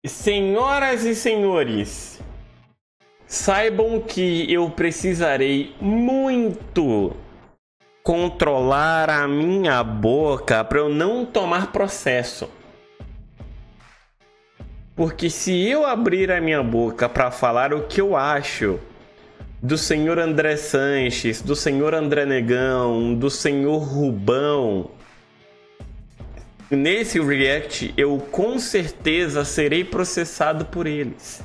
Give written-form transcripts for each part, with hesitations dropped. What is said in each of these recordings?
Senhoras e senhores, saibam que eu precisarei muito controlar a minha boca para eu não tomar processo. Porque se eu abrir a minha boca para falar o que eu acho do senhor André Sanches, do senhor André Negão, do senhor Rubão, nesse react eu com certeza serei processado por eles.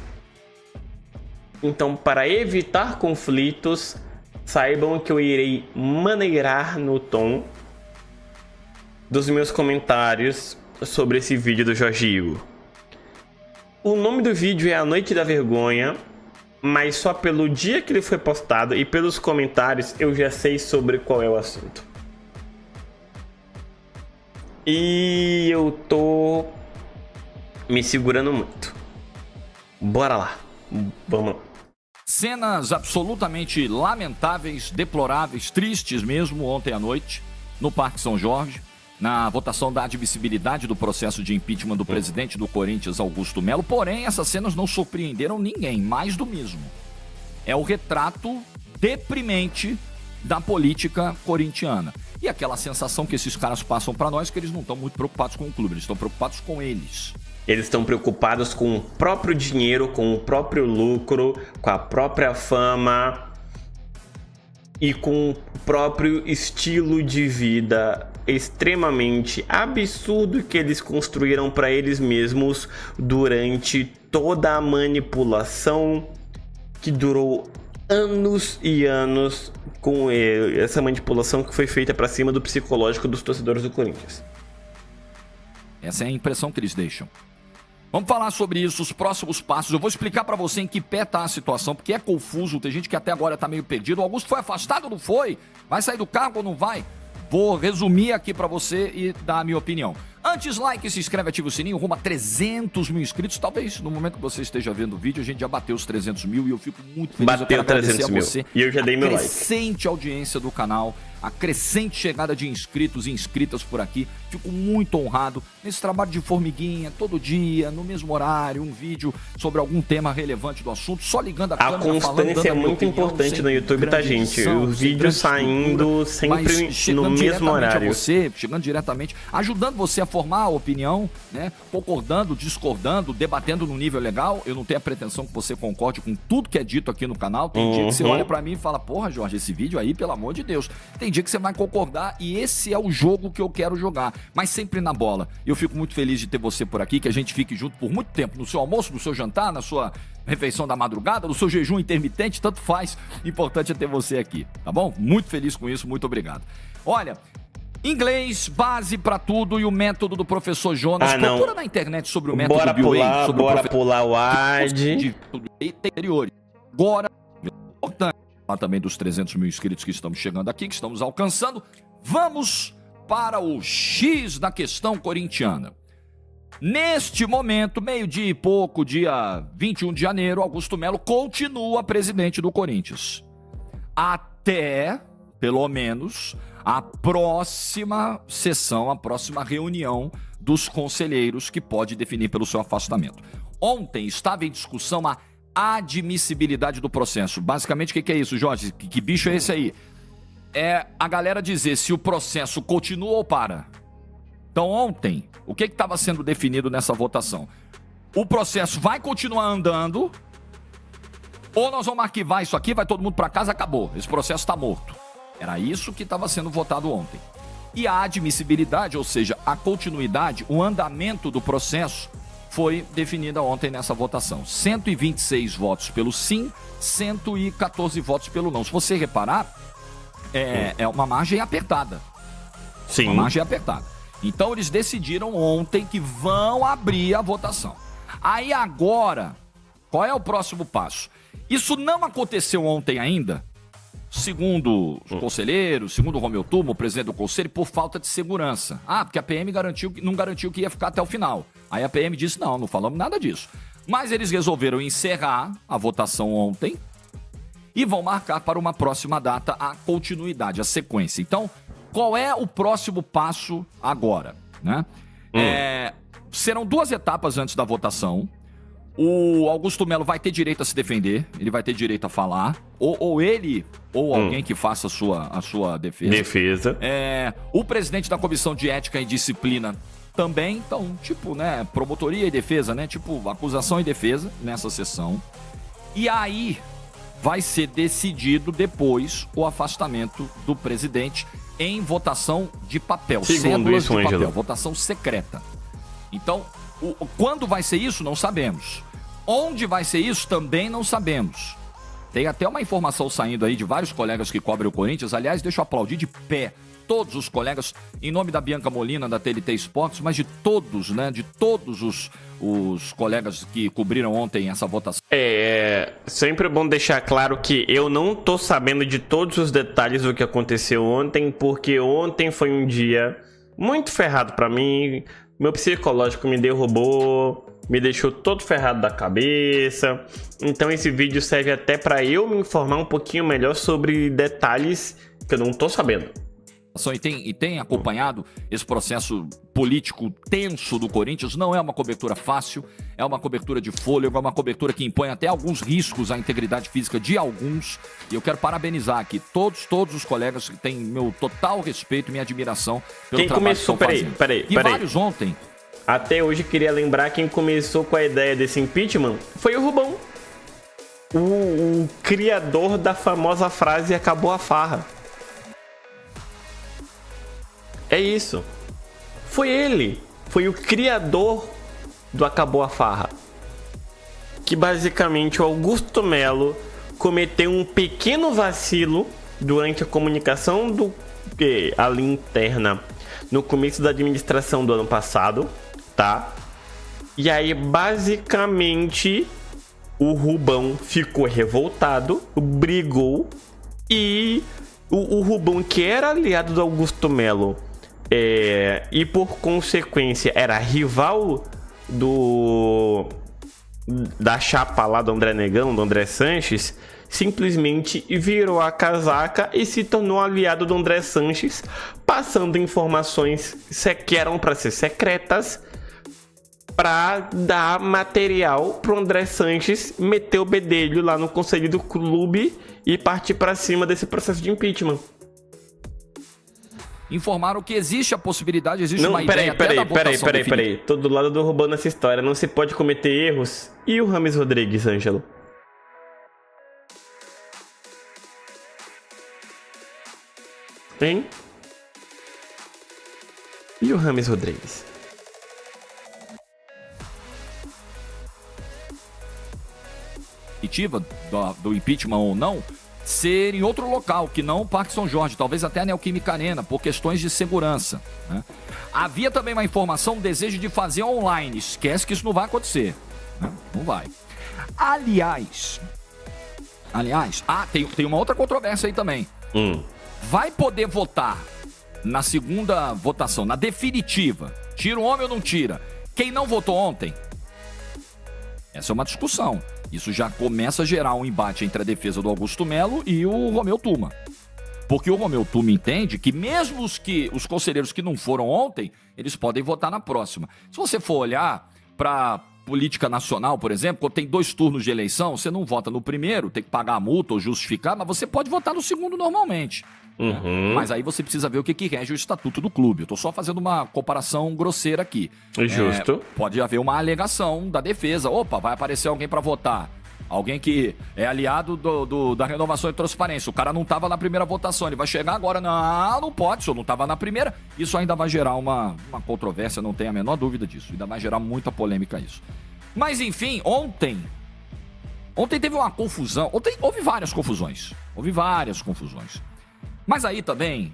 Então, para evitar conflitos, saibam que eu irei maneirar no tom dos meus comentários sobre esse vídeo do Jorge Igor. O nome do vídeo é A Noite da Vergonha, mas só pelo dia que ele foi postado e pelos comentários eu já sei sobre qual é o assunto. E eu tô me segurando muito. Bora lá. Vamos lá. Cenas absolutamente lamentáveis, deploráveis, tristes mesmo ontem à noite no Parque São Jorge, na votação da admissibilidade do processo de impeachment do presidente do Corinthians, Augusto Melo. Porém, essas cenas não surpreenderam ninguém, mais do mesmo. É o retrato deprimente da política corintiana. E aquela sensação que esses caras passam para nós que eles não estão muito preocupados com o clube, eles estão preocupados com eles. Eles estão preocupados com o próprio dinheiro, com o próprio lucro, com a própria fama e com o próprio estilo de vida extremamente absurdo que eles construíram para eles mesmos durante toda a manipulação que durou anos e anos, com essa manipulação que foi feita para cima do psicológico dos torcedores do Corinthians. Essa é a impressão que eles deixam. Vamos falar sobre isso, os próximos passos. Eu vou explicar pra você em que pé tá a situação, porque é confuso, tem gente que até agora tá meio perdido. O Augusto foi afastado ou não foi? Vai sair do cargo ou não vai? Vou resumir aqui pra você e dar a minha opinião. Antes, like, se inscreve, ativa o sininho, rumo a 300 mil inscritos. Talvez no momento que você esteja vendo o vídeo, a gente já bateu os 300 mil e eu fico muito feliz. Bateu 300 mil. E eu já dei meu like. A crescente audiência do canal, a crescente chegada de inscritos e inscritas por aqui. Fico muito honrado nesse trabalho de formiguinha, todo dia, no mesmo horário, um vídeo sobre algum tema relevante do assunto, só ligando a câmera, falando, A constância é muito importante no YouTube, tá, gente? Os vídeos saindo sempre no mesmo horário. Chegando diretamente, ajudando você a formar a opinião, né? Concordando, discordando, debatendo no nível legal. Eu não tenho a pretensão que você concorde com tudo que é dito aqui no canal. Tem dia que você olha pra mim e fala, porra, Jorge, esse vídeo aí, pelo amor de Deus. Tem dia que você vai concordar e esse é o jogo que eu quero jogar, mas sempre na bola. Eu fico muito feliz de ter você por aqui, que a gente fique junto por muito tempo, no seu almoço, no seu jantar, na sua refeição da madrugada, no seu jejum intermitente, tanto faz. Importante é ter você aqui, tá bom? Muito feliz com isso, muito obrigado. Olha, inglês, base pra tudo e o método do professor Jonas. Procura na internet sobre o método do Bill Way, sobre bora pular o ad. De anteriores. Agora, importante falar também dos 300 mil inscritos que estamos chegando aqui, que estamos alcançando. Vamos para o X da questão corintiana. Neste momento, meio-dia e pouco, dia 21 de janeiro, Augusto Melo continua presidente do Corinthians. Até, pelo menos, a próxima sessão, a próxima reunião dos conselheiros que pode definir pelo seu afastamento. Ontem estava em discussão a admissibilidade do processo. Basicamente, o que é isso, Jorge? Que bicho é esse aí? É a galera dizer se o processo continua ou para. Então, ontem, o que estava sendo definido nessa votação? O processo vai continuar andando ou nós vamos arquivar isso aqui, vai todo mundo para casa, acabou. Esse processo está morto. Era isso que estava sendo votado ontem. E a admissibilidade, ou seja, a continuidade, o andamento do processo, foi definida ontem nessa votação. 126 votos pelo sim, 114 votos pelo não. Se você reparar, é uma margem apertada. Sim. Uma margem apertada. Então eles decidiram ontem que vão abrir a votação. Aí agora, qual é o próximo passo? Isso não aconteceu ontem ainda, segundo os conselheiros, segundo o Romeu Tuma, o presidente do conselho, por falta de segurança. Porque a PM não garantiu que ia ficar até o final. Aí a PM disse, não falamos nada disso. Mas eles resolveram encerrar a votação ontem e vão marcar para uma próxima data a continuidade, a sequência. Então, qual é o próximo passo agora, né? Serão duas etapas antes da votação. O Augusto Melo vai ter direito a se defender, ele vai ter direito a falar, ou ele, ou alguém que faça a sua defesa. O presidente da Comissão de Ética e Disciplina também, então, tipo, né, promotoria e defesa, né, tipo, acusação e defesa nessa sessão. E aí vai ser decidido depois o afastamento do presidente em votação de papel, cédulas de papel, votação secreta. Então, quando vai ser isso, não sabemos. Onde vai ser isso, também não sabemos. Tem até uma informação saindo aí de vários colegas que cobrem o Corinthians. Aliás, deixa eu aplaudir de pé todos os colegas, em nome da Bianca Molina, da TNT Esportes, mas de todos, né? De todos os colegas que cobriram ontem essa votação. Sempre bom deixar claro que eu não tô sabendo de todos os detalhes do que aconteceu ontem, porque ontem foi um dia muito ferrado pra mim. Meu psicológico me derrubou, me deixou todo ferrado da cabeça. Então esse vídeo serve até pra eu me informar um pouquinho melhor sobre detalhes que eu não tô sabendo. E tem acompanhado esse processo político tenso do Corinthians. Não é uma cobertura fácil, é uma cobertura de fôlego, é uma cobertura que impõe até alguns riscos à integridade física de alguns. E eu quero parabenizar aqui todos os colegas que têm meu total respeito e minha admiração pelo trabalho que estão fazendo. Peraí. Vários ontem. Até hoje queria lembrar quem começou com a ideia desse impeachment foi o Rubão. O criador da famosa frase "acabou a farra". É isso. Foi ele. Foi o criador do "acabou a farra". Que basicamente o Augusto Melo cometeu um pequeno vacilo durante a comunicação ali interna no começo da administração do ano passado, tá? E aí basicamente o Rubão ficou revoltado, brigou, e o Rubão, que era aliado do Augusto Melo, e por consequência era rival da chapa lá do André Negão, do André Sanches, simplesmente virou a casaca e se tornou aliado do André Sanches, passando informações que eram para ser secretas, para dar material pro André Sanches meter o bedelho lá no conselho do clube e partir para cima desse processo de impeachment. Informaram que existe a possibilidade, existe uma ideia até da votação definitiva. Peraí. Tô do lado do Rubão nessa história. Não se pode cometer erros. E o Rames Rodrigues, Ângelo? Hein? E o Rames Rodrigues? Do impeachment ou não, ser em outro local, que não o Parque São Jorge, talvez até a Neoquímica Arena, por questões de segurança, né? Havia também uma informação, um desejo de fazer online. Esquece que isso não vai acontecer, né? Não vai. Aliás, tem uma outra controvérsia aí também. Vai poder votar na segunda votação, na definitiva, tira o homem ou não tira? Quem não votou ontem? Essa é uma discussão. Isso já começa a gerar um embate entre a defesa do Augusto Melo e o Romeu Tuma. Porque o Romeu Tuma entende que mesmo os conselheiros que não foram ontem, eles podem votar na próxima. Se você for olhar para política nacional, por exemplo, quando tem 2 turnos de eleição, você não vota no primeiro, tem que pagar a multa ou justificar, mas você pode votar no segundo normalmente. Mas aí você precisa ver o que rege o estatuto do clube. Eu tô só fazendo uma comparação grosseira aqui. Justo. Pode haver uma alegação da defesa. Opa, vai aparecer alguém para votar. Alguém que é aliado da renovação e transparência. O cara não tava na primeira votação. Ele vai chegar agora. Não pode. O senhor não tava na primeira. Isso ainda vai gerar uma controvérsia, não tem a menor dúvida disso. Ainda vai gerar muita polêmica isso. Mas enfim, ontem teve uma confusão. Ontem houve várias confusões. Mas aí também,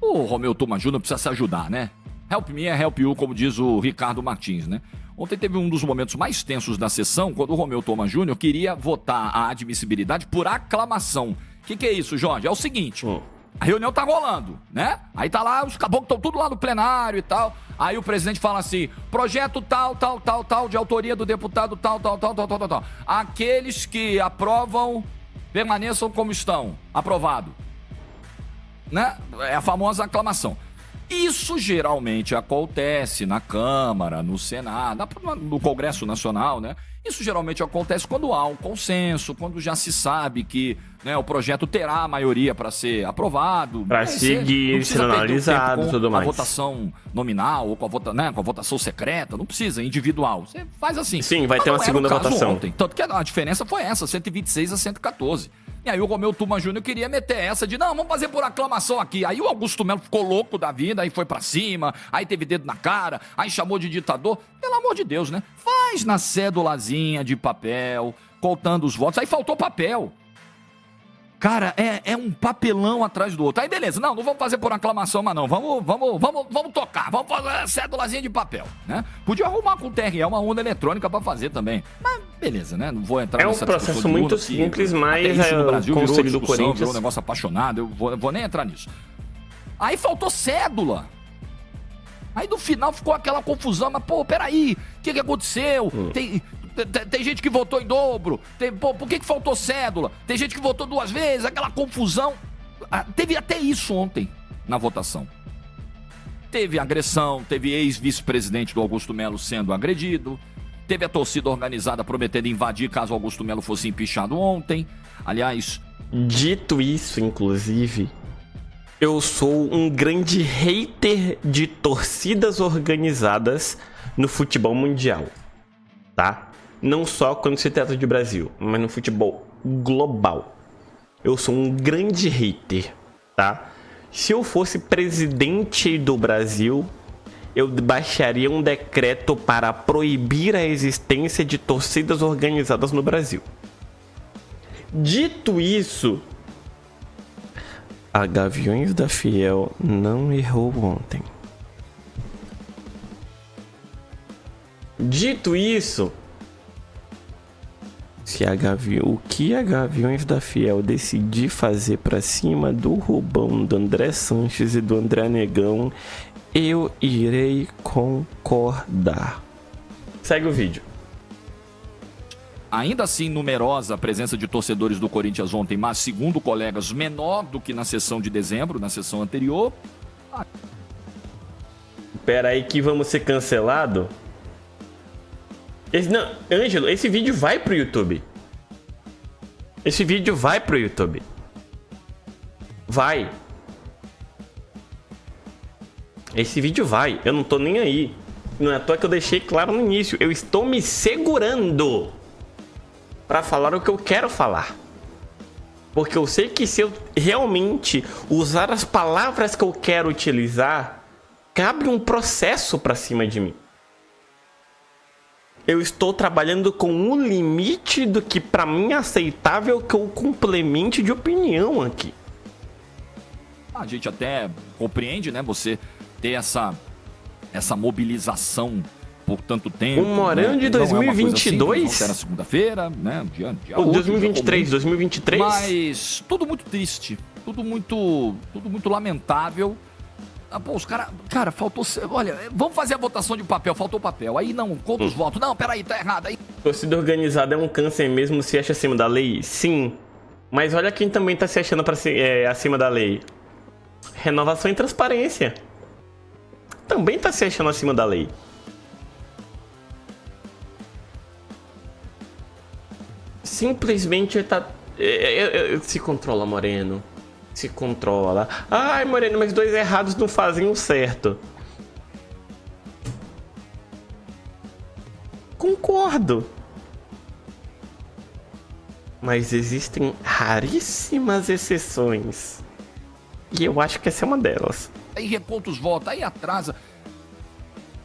o Romeu Tuma Júnior precisa se ajudar, né? Help me é help you, como diz o Ricardo Martins, né? Ontem teve um dos momentos mais tensos da sessão, quando o Romeu Tuma Júnior queria votar a admissibilidade por aclamação. O que é isso, Jorge? É o seguinte, a reunião tá rolando, né? Aí tá lá, os caboclos estão tudo lá no plenário e tal. Aí o presidente fala assim, projeto tal, de autoria do deputado tal. Aqueles que aprovam, permaneçam como estão. Aprovado. Né? É a famosa aclamação. Isso geralmente acontece na Câmara, no Senado, no Congresso Nacional, né? Isso geralmente acontece quando há um consenso, quando já se sabe que, né, o projeto terá a maioria para ser aprovado. Para seguir, ser analisado e tudo mais. Com a votação nominal ou com a votação secreta, não precisa, individual. Você faz assim. Sim, vai ter uma segunda votação. Ontem. Tanto que a diferença foi essa, 126 a 114. E aí o Romeu Tuma Júnior queria meter essa de, não, vamos fazer por aclamação aqui. Aí o Augusto Melo ficou louco da vida, aí foi pra cima, aí teve dedo na cara, aí chamou de ditador. Pelo amor de Deus, né? Faz na cédulazinha de papel, contando os votos. Aí faltou papel. Cara, é um papelão atrás do outro. Aí beleza, não vamos fazer por aclamação, mas não. Vamos tocar, vamos fazer cédulazinha de papel, né? Podia arrumar com o TRE uma urna eletrônica pra fazer também. Mas beleza, né? Não vou entrar nessa discussão. É um processo muito simples, mas isso no Brasil o Conselho do Corinthians virou um negócio apaixonado, eu vou nem entrar nisso. Aí faltou cédula. Aí no final ficou aquela confusão, mas pô, peraí, o que aconteceu? Tem gente que votou em dobro. Por que faltou cédula? Tem gente que votou 2 vezes, aquela confusão. Teve até isso ontem na votação. Teve agressão, teve ex-vice-presidente do Augusto Melo sendo agredido. Teve a torcida organizada prometendo invadir caso o Augusto Melo fosse empichado ontem. Aliás... Dito isso, inclusive, eu sou um grande hater de torcidas organizadas no futebol mundial, tá? Não só quando se trata de Brasil, mas no futebol global. Eu sou um grande hater, tá? Se eu fosse presidente do Brasil, eu baixaria um decreto para proibir a existência de torcidas organizadas no Brasil. Dito isso, a Gaviões da Fiel não errou ontem. Dito isso, o que a Gaviões da Fiel decidir fazer pra cima do Rubão, do André Sanches e do André Negão, eu irei concordar. Segue o vídeo. Ainda assim, numerosa a presença de torcedores do Corinthians ontem, mas, segundo colegas, menor do que na sessão de dezembro, na sessão anterior. Pera aí que vamos ser cancelados? Ângelo, esse vídeo vai pro YouTube. Esse vídeo vai pro YouTube. Vai. Esse vídeo vai. Eu não tô nem aí. Não é à toa que eu deixei claro no início. Eu estou me segurando para falar o que eu quero falar. Porque eu sei que se eu realmente usar as palavras que eu quero utilizar, cabe um processo para cima de mim. Eu estou trabalhando com um limite do que para mim é aceitável que eu complemente de opinião aqui. A gente até compreende, né? Você ter essa mobilização por tanto tempo. O Morão, né? De 2022? Assim, era segunda-feira, né? Dia 2023, 2023. Mas tudo muito triste, tudo muito lamentável. Pô, os caras... Cara, faltou... Olha, vamos fazer a votação de papel, faltou papel. Aí não, conta os votos. Não, peraí, tá errado. Aí... Torcida organizada é um câncer mesmo, se acha acima da lei? Sim. Mas olha quem também tá se achando acima da lei. Renovação e Transparência. Também tá se achando acima da lei. Simplesmente tá... Se controla, Moreno. Se controla. Ai, Moreno, mas 2 errados não fazem um certo. Concordo. Mas existem raríssimas exceções. E eu acho que essa é uma delas. Aí reconta os votos, aí atrasa.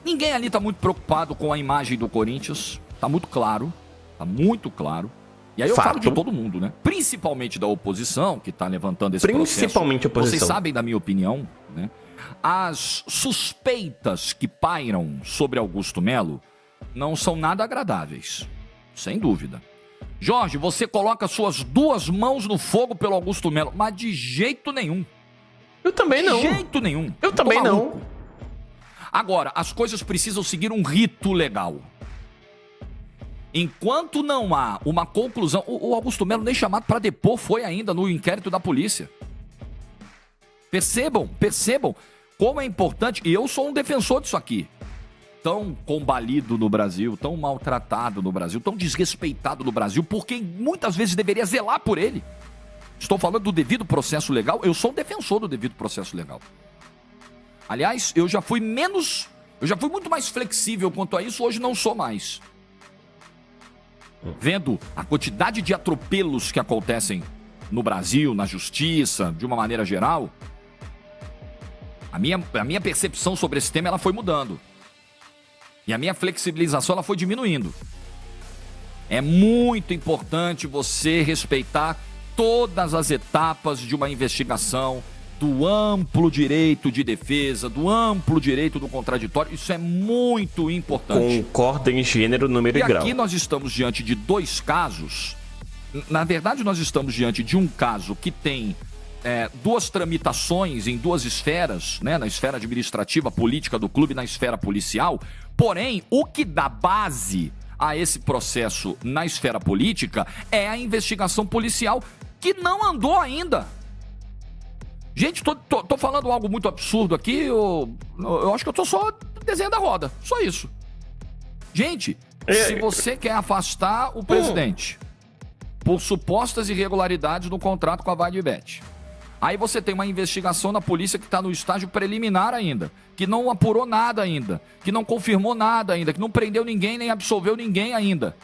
Ninguém ali tá muito preocupado com a imagem do Corinthians. Tá muito claro. Tá muito claro. E aí eu falo de todo mundo, né? Principalmente da oposição, que tá levantando esse processo. Principalmente a oposição. Vocês sabem da minha opinião, né? As suspeitas que pairam sobre Augusto Melo não são nada agradáveis. Sem dúvida. Jorge, você coloca suas 2 mãos no fogo pelo Augusto Melo, mas de jeito nenhum. Eu também não. De jeito nenhum. Eu também não. Agora, as coisas precisam seguir um rito legal. Enquanto não há uma conclusão... O Augusto Melo nem chamado para depor foi ainda no inquérito da polícia. Percebam. como é importante, e eu sou um defensor disso aqui, tão combalido no Brasil, tão maltratado no Brasil, tão desrespeitado no Brasil, por quem muitas vezes deveria zelar por ele. Estou falando do devido processo legal, eu sou um defensor do devido processo legal. Aliás, eu já fui muito mais flexível quanto a isso, hoje não sou mais. Vendo a quantidade de atropelos que acontecem no Brasil, na justiça, de uma maneira geral, a minha percepção sobre esse tema ela foi mudando. E a minha flexibilização ela foi diminuindo. É muito importante você respeitar todas as etapas de uma investigação, do amplo direito de defesa, do amplo direito do contraditório. Isso é muito importante. Concordo em gênero, número e grau. E aqui nós estamos diante de dois casos. Na verdade, nós estamos diante de um caso que tem duas tramitações em duas esferas, né? Na esfera administrativa, política do clube, na esfera policial. Porém, o que dá base a esse processo na esfera política é a investigação policial, que não andou ainda. Gente, tô falando algo muito absurdo aqui, eu acho que eu tô só desenhando a roda, só isso. Gente, se você quer afastar o presidente por supostas irregularidades no contrato com a Vadibet, aí você tem uma investigação na polícia que está no estágio preliminar ainda, que não apurou nada ainda, que não confirmou nada ainda, que não prendeu ninguém nem absolveu ninguém ainda.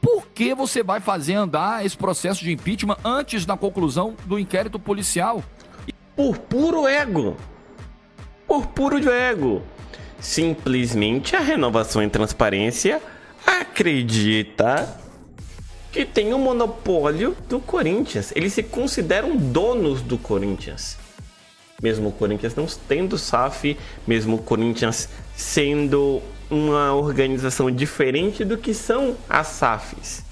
Por que você vai fazer andar esse processo de impeachment antes da conclusão do inquérito policial? Por puro ego. Por puro ego. Simplesmente a Renovação e Transparência acredita que tem o monopólio do Corinthians. Eles se consideram donos do Corinthians. Mesmo o Corinthians não tendo SAF, mesmo o Corinthians sendo uma organização diferente do que são as SAFs.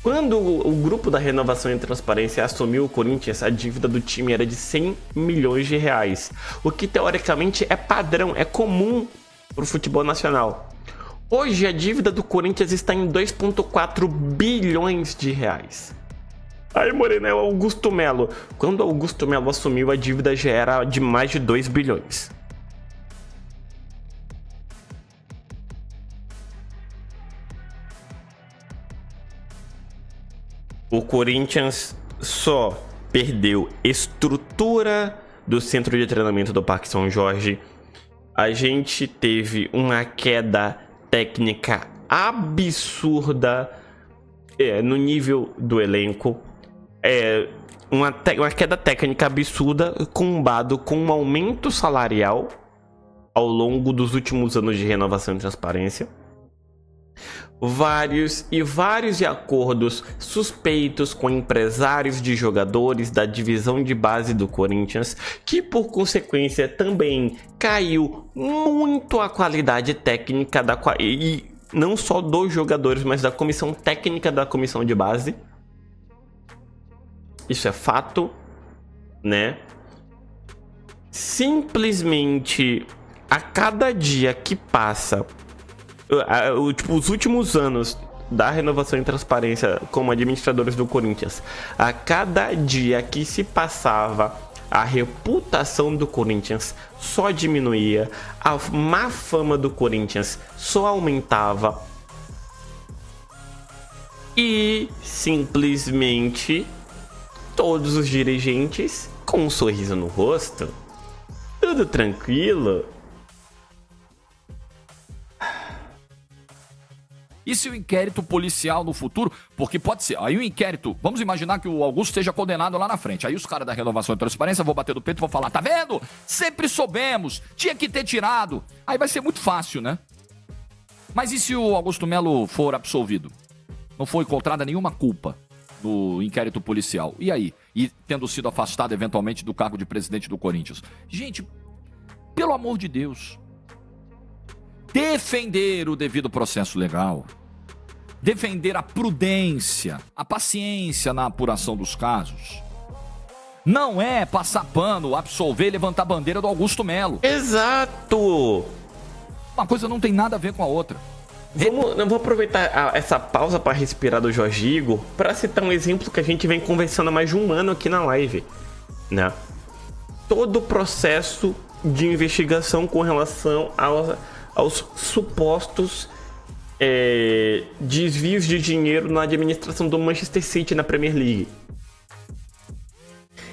Quando o grupo da Renovação e Transparência assumiu o Corinthians, a dívida do time era de 100 milhões de reais, o que teoricamente é padrão, é comum para o futebol nacional. Hoje a dívida do Corinthians está em 2,4 bilhões de reais. Aí, Moreno, é o Augusto Melo. Quando o Augusto Melo assumiu, a dívida já era de mais de 2 bilhões. O Corinthians só perdeu estrutura do centro de treinamento do Parque São Jorge. A gente teve uma queda técnica absurda no nível do elenco. Uma queda técnica absurda combado com um aumento salarial ao longo dos últimos anos de Renovação e Transparência. Vários acordos suspeitos com empresários de jogadores da divisão de base do Corinthians, que por consequência também caiu muito a qualidade técnica e não só dos jogadores, mas da comissão técnica da comissão de base. Isso é fato, né? Simplesmente a cada dia que passa, os últimos anos da Renovação e Transparência como administradores do Corinthians, a cada dia que se passava, a reputação do Corinthians só diminuía, a má fama do Corinthians só aumentava e simplesmente todos os dirigentes com um sorriso no rosto, tudo tranquilo. E se o inquérito policial no futuro, porque pode ser, aí o inquérito, vamos imaginar que o Augusto seja condenado lá na frente, aí os caras da Renovação e Transparência vão bater do peito e vão falar, tá vendo? Sempre soubemos, tinha que ter tirado. Aí vai ser muito fácil, né? Mas e se o Augusto Melo for absolvido? Não foi encontrada nenhuma culpa no inquérito policial. E aí? E tendo sido afastado eventualmente do cargo de presidente do Corinthians. Gente, pelo amor de Deus, defender o devido processo legal, defender a prudência, a paciência na apuração dos casos, não é passar pano, absolver e levantar a bandeira do Augusto Melo. Exato! Uma coisa não tem nada a ver com a outra. Eu vou aproveitar essa pausa para respirar do Jorge Igor para citar um exemplo que a gente vem conversando há mais de um ano aqui na live, né? Todo o processo de investigação com relação aos supostos desvios de dinheiro na administração do Manchester City na Premier League.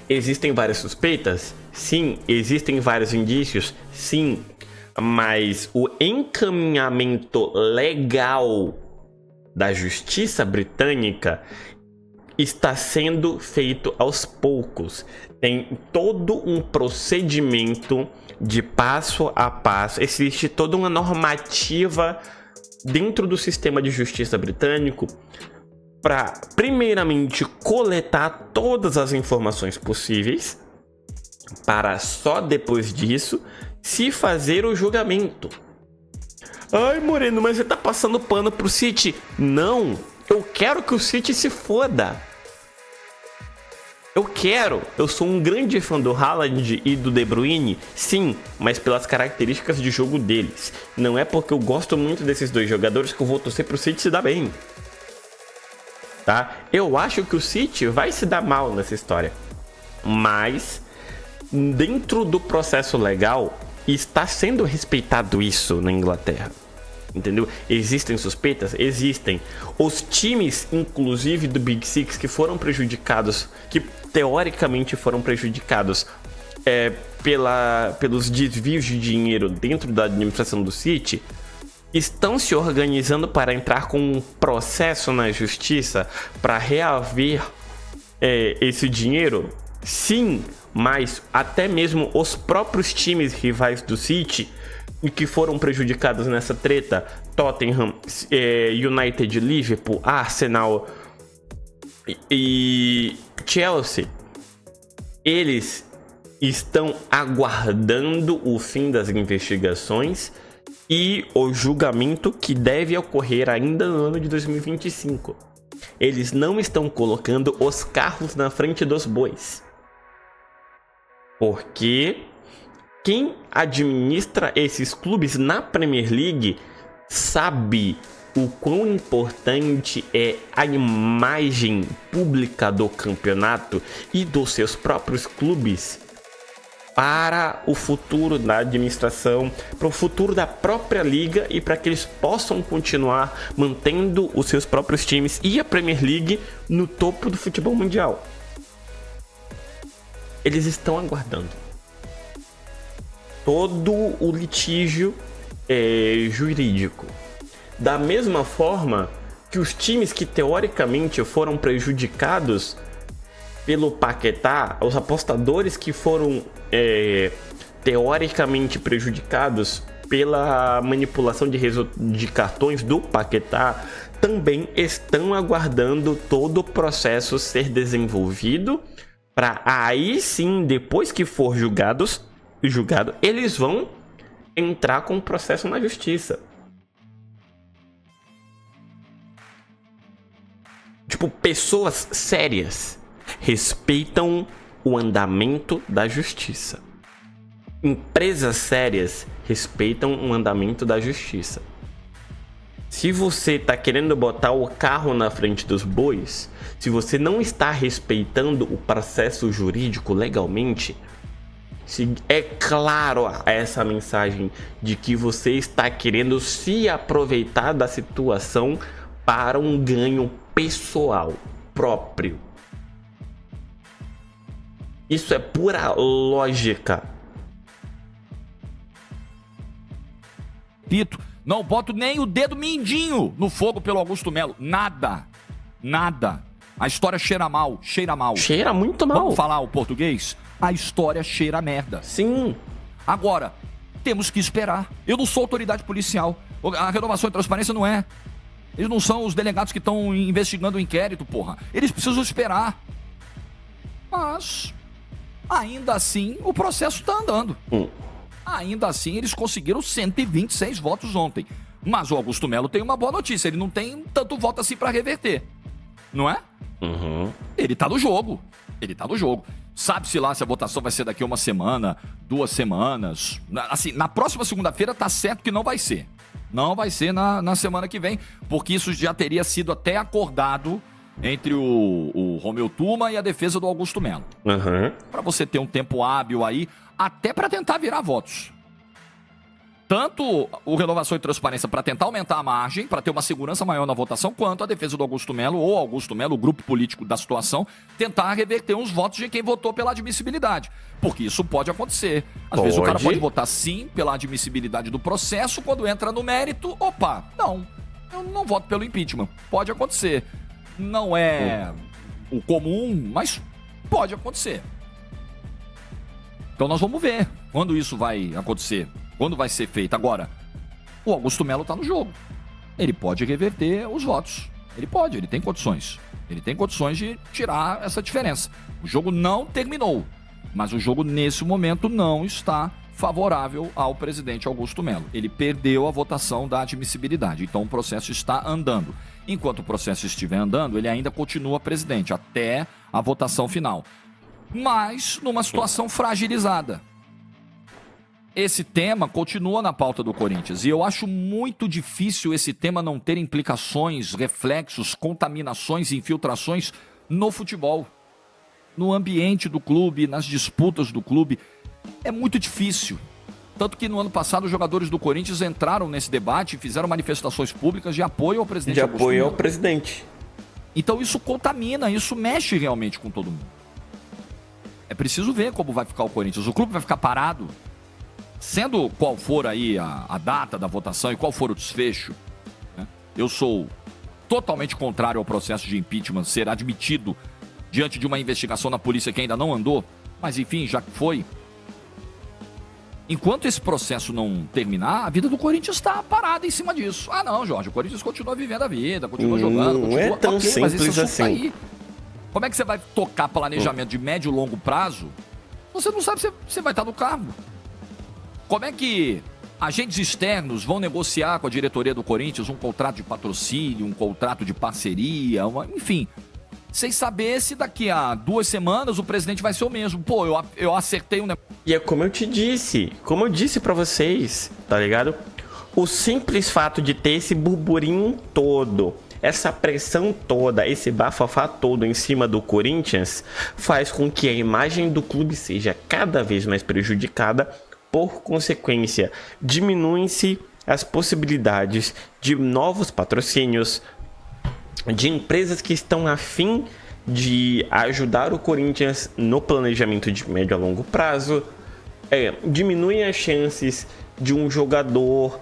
Existem várias suspeitas? Sim. Existem vários indícios? Sim. Mas o encaminhamento legal da justiça britânica está sendo feito aos poucos. Tem todo um procedimento de passo a passo. Existe toda uma normativa dentro do sistema de justiça britânico para, primeiramente, coletar todas as informações possíveis, para só depois disso se fazer o julgamento. Ai, Moreno, mas você tá passando pano pro City. Não, eu quero que o City se foda. Eu sou um grande fã do Haaland e do De Bruyne, sim, mas pelas características de jogo deles. Não é porque eu gosto muito desses dois jogadores que eu vou torcer pro City se dar bem. Tá? Eu acho que o City vai se dar mal nessa história. Mas, dentro do processo legal, está sendo respeitado isso na Inglaterra. Entendeu? Existem suspeitas? Existem. Os times, inclusive do Big Six, que foram prejudicados, que teoricamente foram prejudicados pelos desvios de dinheiro dentro da administração do City, estão se organizando para entrar com um processo na justiça para reaver esse dinheiro? Sim, mas até mesmo os próprios times rivais do City e que foram prejudicados nessa treta, Tottenham, United, Liverpool, Arsenal e Chelsea, eles estão aguardando o fim das investigações e o julgamento que deve ocorrer ainda no ano de 2025. Eles não estão colocando os carros na frente dos bois, porque quem administra esses clubes na Premier League sabe o quão importante é a imagem pública do campeonato e dos seus próprios clubes para o futuro da administração, para o futuro da própria liga e para que eles possam continuar mantendo os seus próprios times e a Premier League no topo do futebol mundial. Eles estão aguardando todo o litígio jurídico. Da mesma forma que os times que teoricamente foram prejudicados pelo Paquetá, os apostadores que foram teoricamente prejudicados pela manipulação de cartões do Paquetá, também estão aguardando todo o processo ser desenvolvido para aí sim, depois que for julgado, eles vão entrar com o processo na justiça. Tipo, pessoas sérias respeitam o andamento da justiça. Empresas sérias respeitam o andamento da justiça. Se você está querendo botar o carro na frente dos bois, se você não está respeitando o processo jurídico legalmente, é claro essa mensagem de que você está querendo se aproveitar da situação para um ganho pessoal próprio. Isso é pura lógica. Pito, não boto nem o dedo mindinho no fogo pelo Augusto Melo. Nada. Nada. A história cheira mal, cheira mal. Cheira muito mal. Vamos falar o português? A história cheira merda. Sim. Agora, temos que esperar. Eu não sou autoridade policial. A renovação e transparência não é. Eles não são os delegados que estão investigando o inquérito, porra. Eles precisam esperar. Mas, ainda assim, o processo está andando. Ainda assim, eles conseguiram 126 votos ontem. Mas o Augusto Melo tem uma boa notícia. Ele não tem tanto voto assim para reverter. Não é? Uhum. Ele tá no jogo. Ele tá no jogo. Sabe-se lá se a votação vai ser daqui a uma semana, 2 semanas. Assim, na próxima segunda-feira tá certo que não vai ser. Não vai ser na semana que vem, porque isso já teria sido até acordado entre o do Romeu Tuma e a defesa do Augusto Melo. Para você ter um tempo hábil aí, até para tentar virar votos. Tanto o Renovação e Transparência para tentar aumentar a margem, para ter uma segurança maior na votação, quanto a defesa do Augusto Melo, ou Augusto Melo, o grupo político da situação, tentar reverter uns votos de quem votou pela admissibilidade. Porque isso pode acontecer. Às vezes o cara pode votar sim pela admissibilidade do processo, quando entra no mérito, opa, não, eu não voto pelo impeachment. Pode acontecer. Não é o comum, mas pode acontecer. Então nós vamos ver quando isso vai acontecer. Quando vai ser feito? Agora, o Augusto Melo está no jogo. Ele pode reverter os votos. Ele pode, ele tem condições. Ele tem condições de tirar essa diferença. O jogo não terminou, mas o jogo nesse momento não está favorável ao presidente Augusto Melo. Ele perdeu a votação da admissibilidade, então o processo está andando. Enquanto o processo estiver andando, ele ainda continua presidente até a votação final. Mas numa situação fragilizada. Esse tema continua na pauta do Corinthians e eu acho muito difícil esse tema não ter implicações, reflexos, contaminações, infiltrações no futebol, no ambiente do clube, nas disputas do clube. É muito difícil. Tanto que no ano passado os jogadores do Corinthians entraram nesse debate e fizeram manifestações públicas de apoio ao presidente. De apoio ao presidente. Então isso contamina, isso mexe realmente com todo mundo. É preciso ver como vai ficar o Corinthians. O clube vai ficar parado? Sendo qual for aí a data da votação e qual for o desfecho, né? Eu sou totalmente contrário ao processo de impeachment ser admitido diante de uma investigação na polícia que ainda não andou, mas enfim, já foi. Enquanto esse processo não terminar, a vida do Corinthians está parada em cima disso. Ah não, Jorge, o Corinthians continua vivendo a vida, continua jogando, continua... Não é tão simples assim. Tá aí. Como é que você vai tocar planejamento de médio e longo prazo? Você não sabe se você vai estar no cargo. Como é que agentes externos vão negociar com a diretoria do Corinthians um contrato de patrocínio, um contrato de parceria, enfim, sem saber se daqui a 2 semanas o presidente vai ser o mesmo. Pô, eu acertei um negócio. E é como eu disse pra vocês, tá ligado? O simples fato de ter esse burburinho todo, essa pressão toda, esse bafafá todo em cima do Corinthians, faz com que a imagem do clube seja cada vez mais prejudicada. Por consequência, diminuem-se as possibilidades de novos patrocínios, de empresas que estão a fim de ajudar o Corinthians no planejamento de médio a longo prazo, diminuem as chances de um jogador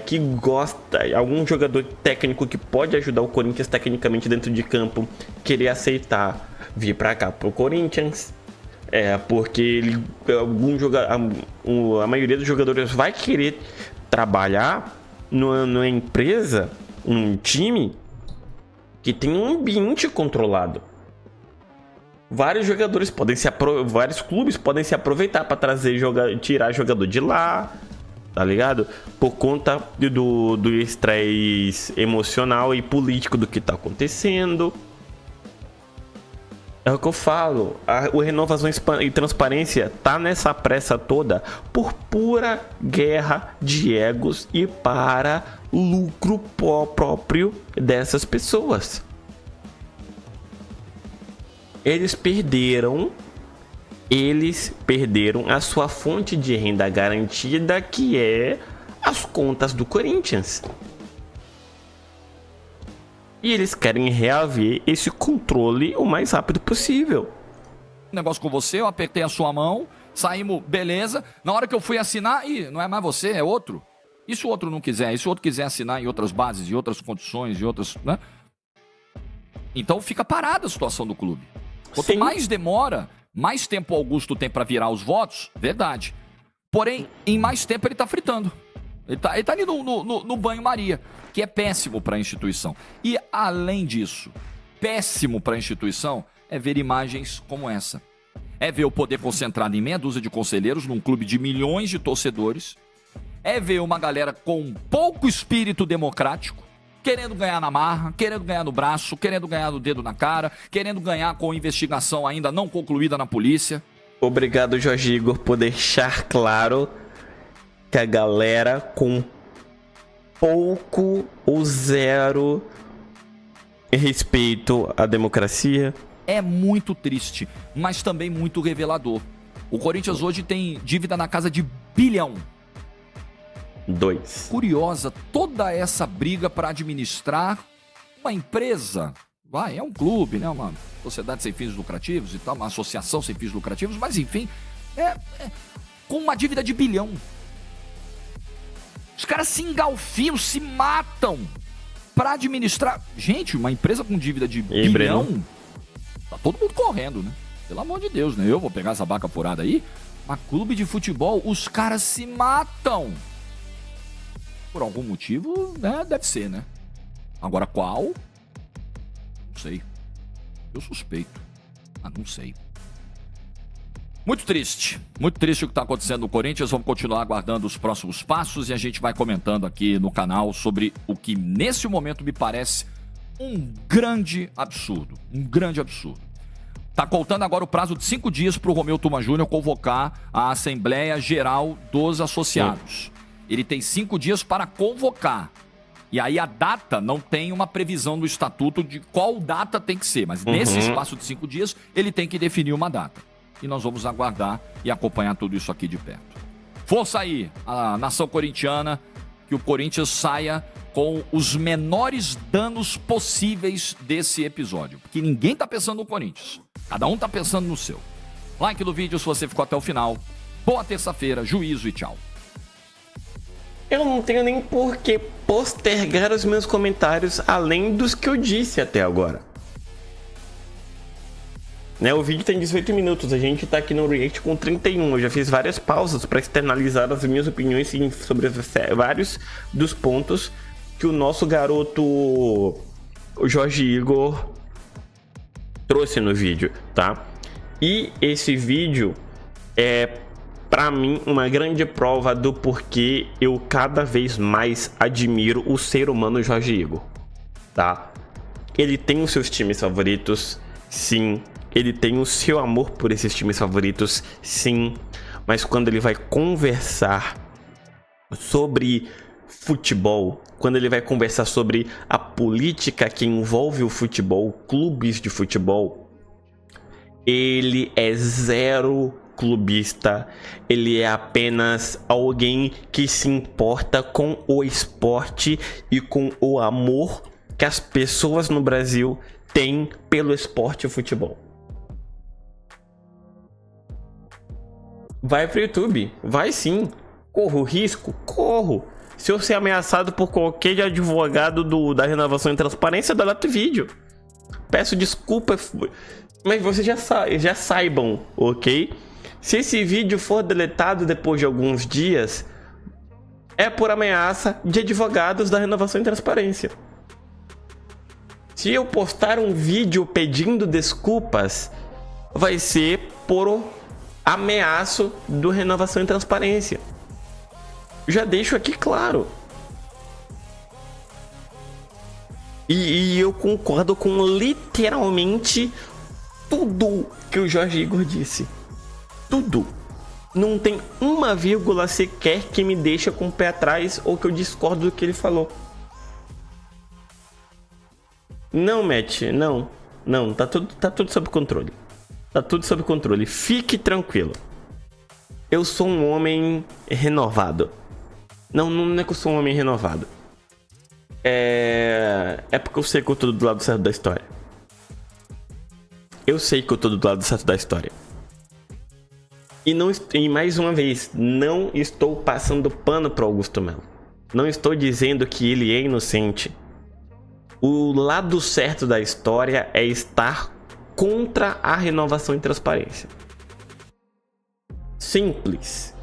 que gosta, algum jogador técnico que pode ajudar o Corinthians tecnicamente dentro de campo, querer aceitar vir para cá pro Corinthians. Porque a maioria dos jogadores vai querer trabalhar numa empresa, num time que tem um ambiente controlado. Vários clubes podem se aproveitar para tirar jogador de lá, tá ligado? Por conta do estresse emocional e político do que tá acontecendo. É o que eu falo, o Renovação e Transparência tá nessa pressa toda por pura guerra de egos e para lucro próprio dessas pessoas. Eles perderam a sua fonte de renda garantida, que é as contas do Corinthians. E eles querem reaver esse controle o mais rápido possível. Negócio com você, eu apertei a sua mão, saímos, beleza. Na hora que eu fui assinar, não é mais você, é outro. E se o outro não quiser? E se o outro quiser assinar em outras bases, em outras condições, em outras... né? Então fica parada a situação do clube. Quanto mais demora, mais tempo o Augusto tem para virar os votos, verdade. Porém, em mais tempo ele tá fritando. Ele tá ali no banho-maria, que é péssimo para a instituição. E, além disso, péssimo para a instituição é ver imagens como essa. É ver o poder concentrado em meia dúzia de conselheiros num clube de milhões de torcedores. É ver uma galera com pouco espírito democrático, querendo ganhar na marra, querendo ganhar no braço, querendo ganhar no dedo na cara, querendo ganhar com investigação ainda não concluída na polícia. Obrigado, Jorge Igor, por deixar claro que a galera com pouco ou zero respeito à democracia. É muito triste, mas também muito revelador. O Corinthians hoje tem dívida na casa de bilhão. 2. Curiosa toda essa briga para administrar uma empresa. É um clube, né? Uma sociedade sem fins lucrativos e tal, uma associação sem fins lucrativos, mas enfim, com uma dívida de bilhão. Os caras se engalfinham, se matam para administrar. Gente, uma empresa com dívida de bilhão, Breno? Tá todo mundo correndo, né? Pelo amor de Deus, né? Eu vou pegar essa vaca furada aí. Mas clube de futebol, os caras se matam. Por algum motivo, né? Deve ser, né? Agora qual? Não sei. Eu suspeito. Não sei. Muito triste o que está acontecendo no Corinthians. Vamos continuar aguardando os próximos passos e a gente vai comentando aqui no canal sobre o que nesse momento me parece um grande absurdo. Um grande absurdo. Tá contando agora o prazo de 5 dias para o Romeu Tuma Júnior convocar a Assembleia Geral dos Associados. Ele tem 5 dias para convocar. E aí a data não tem uma previsão no estatuto de qual data tem que ser. Mas nesse espaço de 5 dias, ele tem que definir uma data. E nós vamos aguardar e acompanhar tudo isso aqui de perto. Força aí, a nação corintiana, que o Corinthians saia com os menores danos possíveis desse episódio. Porque ninguém tá pensando no Corinthians. Cada um tá pensando no seu. Like no vídeo se você ficou até o final. Boa terça-feira, juízo e tchau. Eu não tenho nem por que postergar os meus comentários além dos que eu disse até agora. Né, o vídeo tem 18 minutos, a gente tá aqui no React com 31. Eu já fiz várias pausas para externalizar as minhas opiniões sobre vários dos pontos que o nosso garoto o Jorge Igor trouxe no vídeo, tá? E esse vídeo é, para mim, uma grande prova do porquê eu cada vez mais admiro o ser humano Jorge Igor, tá? Ele tem os seus times favoritos, sim. Ele tem o seu amor por esses times favoritos, sim. Mas quando ele vai conversar sobre futebol, quando ele vai conversar sobre a política que envolve o futebol, clubes de futebol, ele é zero clubista. Ele é apenas alguém que se importa com o esporte e com o amor que as pessoas no Brasil têm pelo esporte e futebol. Vai pro YouTube, vai sim. Corro risco? Corro. Se eu ser ameaçado por qualquer advogado da Renovação e Transparência, deleta o vídeo. Peço desculpa, mas vocês já saibam, ok? Se esse vídeo for deletado depois de alguns dias, é por ameaça de advogados da Renovação e Transparência. Se eu postar um vídeo pedindo desculpas, vai ser por ameaço do Renovação e Transparência. Já deixo aqui claro. E eu concordo com literalmente tudo que o Jorge Igor disse. Tudo. Não tem uma vírgula sequer que me deixa com o pé atrás ou que eu discordo do que ele falou. Não, Matt, não. Não, tá tudo sob controle. Tá tudo sob controle. Fique tranquilo. Eu sou um homem renovado. Não é que eu sou um homem renovado. É porque eu sei que eu tô do lado certo da história. Eu sei que eu tô do lado certo da história. E mais uma vez, não estou passando pano pro Augusto Melo. Não estou dizendo que ele é inocente. O lado certo da história é estar contra a Renovação e Transparência. Simples.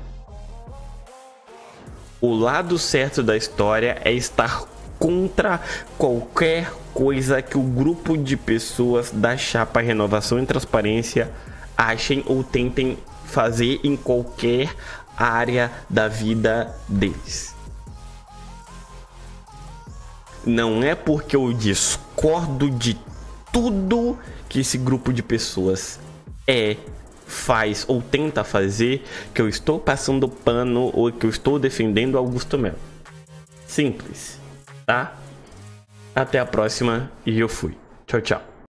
O lado certo da história é estar contra qualquer coisa que o grupo de pessoas da chapa Renovação e Transparência achem ou tentem fazer em qualquer área da vida deles. Não é porque eu discordo de tudo que esse grupo de pessoas faz ou tenta fazer que eu estou passando pano ou que eu estou defendendo Augusto Melo. Simples, tá? Até a próxima e eu fui. Tchau, tchau.